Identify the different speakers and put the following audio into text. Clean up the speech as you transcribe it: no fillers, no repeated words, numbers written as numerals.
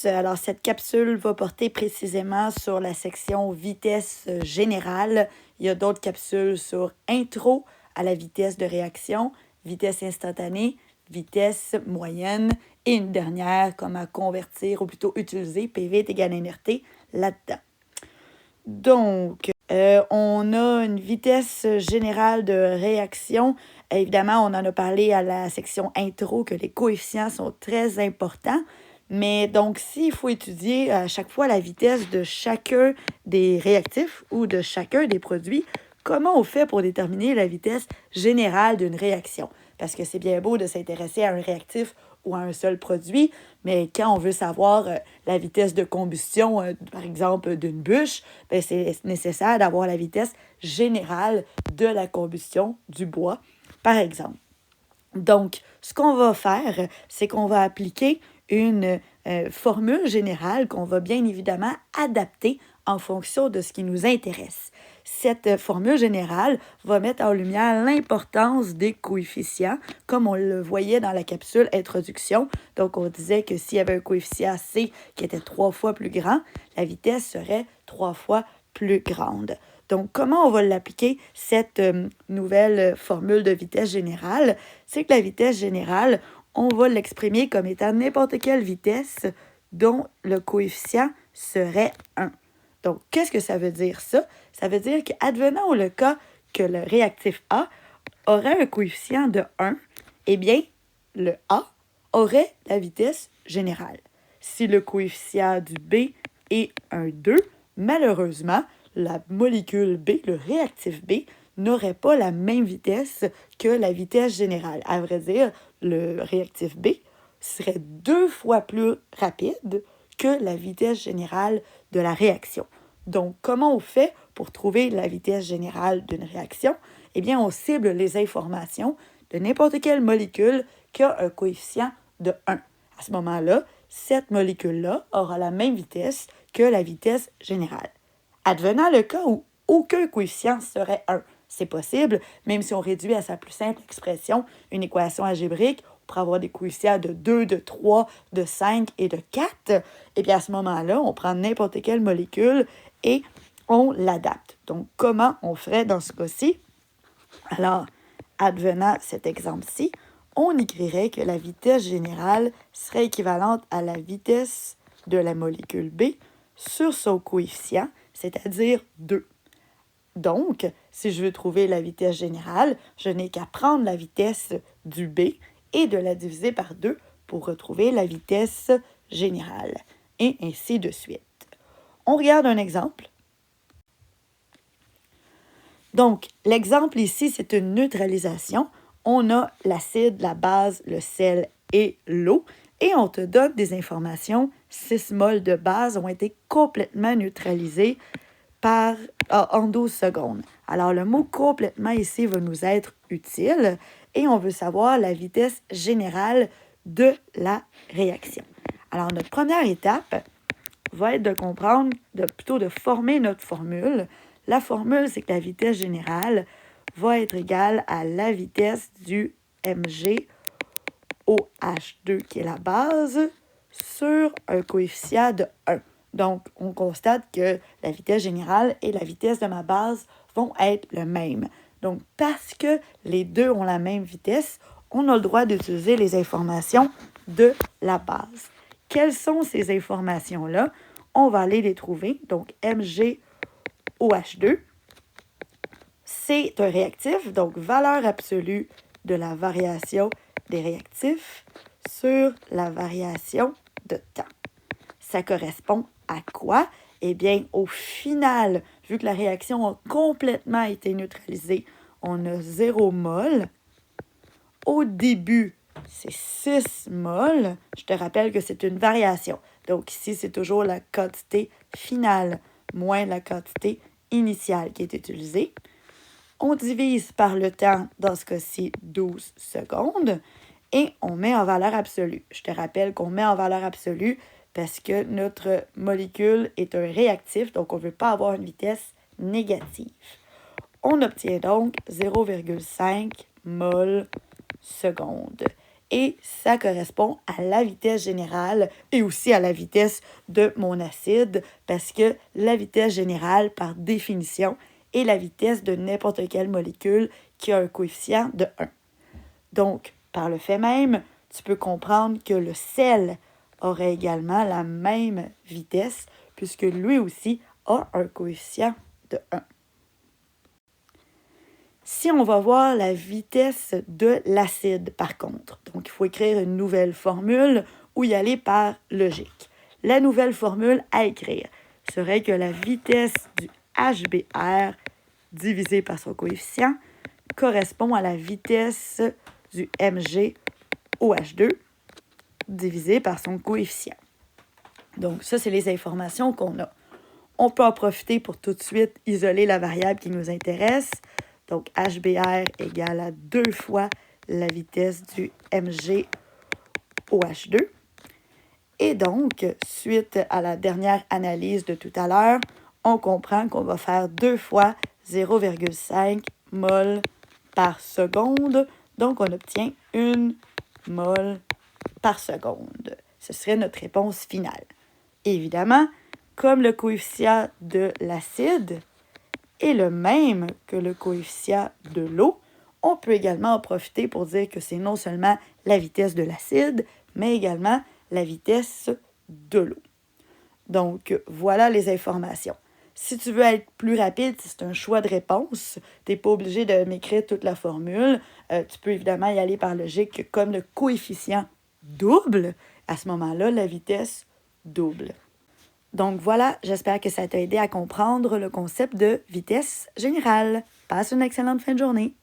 Speaker 1: vitesse. Alors, cette capsule va porter précisément sur la section vitesse générale. Il y a d'autres capsules sur intro à la vitesse de réaction, vitesse instantanée, vitesse moyenne et une dernière, comment convertir ou plutôt utiliser PV est égal à NRT là-dedans. Donc, on a une vitesse générale de réaction. Évidemment, on en a parlé à la section intro que les coefficients sont très importants. Mais donc, s'il faut étudier à chaque fois la vitesse de chacun des réactifs ou de chacun des produits, comment on fait pour déterminer la vitesse générale d'une réaction? Parce que c'est bien beau de s'intéresser à un réactif ou à un seul produit, mais quand on veut savoir la vitesse de combustion, par exemple, d'une bûche, bien, c'est nécessaire d'avoir la vitesse générale de la combustion du bois, par exemple. Donc, ce qu'on va faire, c'est qu'on va appliquer une formule générale qu'on va bien évidemment adapter en fonction de ce qui nous intéresse. Cette formule générale va mettre en lumière l'importance des coefficients, comme on le voyait dans la capsule introduction. Donc, on disait que s'il y avait un coefficient C qui était 3 fois plus grand, la vitesse serait 3 fois plus grande. Donc, comment on va l'appliquer, cette nouvelle formule de vitesse générale? C'est que la vitesse générale, on va l'exprimer comme étant n'importe quelle vitesse dont le coefficient serait 1. Donc, qu'est-ce que ça veut dire ça? Ça veut dire qu'advenant le cas que le réactif A aurait un coefficient de 1, eh bien, le A aurait la vitesse générale. Si le coefficient du B est un 2, malheureusement, la molécule B, le réactif B, n'aurait pas la même vitesse que la vitesse générale. À vrai dire, le réactif B serait 2 fois plus rapide que la vitesse générale de la réaction. Donc, comment on fait pour trouver la vitesse générale d'une réaction? Eh bien, on cible les informations de n'importe quelle molécule qui a un coefficient de 1. À ce moment-là, cette molécule-là aura la même vitesse que la vitesse générale. Advenant le cas où aucun coefficient serait 1, c'est possible, même si on réduit à sa plus simple expression une équation algébrique, on pourrait avoir des coefficients de 2, de 3, de 5 et de 4. Et bien à ce moment-là, on prend n'importe quelle molécule et on l'adapte. Donc, comment on ferait dans ce cas-ci? Alors, advenant cet exemple-ci, on écrirait que la vitesse générale serait équivalente à la vitesse de la molécule B sur son coefficient, c'est-à-dire 2. Donc, si je veux trouver la vitesse générale, je n'ai qu'à prendre la vitesse du B et de la diviser par 2 pour retrouver la vitesse générale, et ainsi de suite. On regarde un exemple. Donc, l'exemple ici, c'est une neutralisation. On a l'acide, la base, le sel et l'eau, et on te donne des informations. 6 moles de base ont été complètement neutralisés en 12 secondes. Alors, le mot « complètement » ici va nous être utile, et on veut savoir la vitesse générale de la réaction. Alors, notre première étape va être de comprendre, plutôt de former notre formule. La formule, c'est que la vitesse générale va être égale à la vitesse du MgOH2, qui est la base, sur un coefficient de 1. Donc, on constate que la vitesse générale et la vitesse de ma base vont être le même. Donc, parce que les deux ont la même vitesse, on a le droit d'utiliser les informations de la base. Quelles sont ces informations-là? On va aller les trouver. Donc, MgOH2, c'est un réactif, donc valeur absolue de la variation des réactifs sur la variation de temps. Ça correspond à quoi? Eh bien, au final, vu que la réaction a complètement été neutralisée, on a 0 mol. Au début, c'est 6 mol. Je te rappelle que c'est une variation. Donc ici, c'est toujours la quantité finale moins la quantité initiale qui est utilisée. On divise par le temps, dans ce cas-ci, 12 secondes, et on met en valeur absolue. Je te rappelle qu'on met en valeur absolue parce que notre molécule est un réactif, donc on ne veut pas avoir une vitesse négative. On obtient donc 0,5 mol seconde. et ça correspond à la vitesse générale et aussi à la vitesse de mon acide parce que la vitesse générale, par définition, est la vitesse de n'importe quelle molécule qui a un coefficient de 1. Donc, par le fait même, tu peux comprendre que le sel aurait également la même vitesse puisque lui aussi a un coefficient de 1. Si on va voir la vitesse de l'acide, par contre, donc il faut écrire une nouvelle formule ou y aller par logique. La nouvelle formule à écrire serait que la vitesse du HBr divisé par son coefficient correspond à la vitesse du MgOH2 divisé par son coefficient. Donc ça, c'est les informations qu'on a. On peut en profiter pour tout de suite isoler la variable qui nous intéresse. Donc, HBr égale à 2 fois la vitesse du MgOH2. Et donc, suite à la dernière analyse de tout à l'heure, on comprend qu'on va faire 2 fois 0,5 mol par seconde. Donc, on obtient 1 mol par seconde. Ce serait notre réponse finale. Évidemment, comme le coefficient de l'acide est le même que le coefficient de l'eau, on peut également en profiter pour dire que c'est non seulement la vitesse de l'acide, mais également la vitesse de l'eau. Donc, voilà les informations. Si tu veux être plus rapide, si c'est un choix de réponse, tu n'es pas obligé de m'écrire toute la formule. Tu peux évidemment y aller par logique, comme le coefficient double, à ce moment-là, la vitesse double. Donc voilà, j'espère que ça t'a aidé à comprendre le concept de vitesse générale. Passe une excellente fin de journée.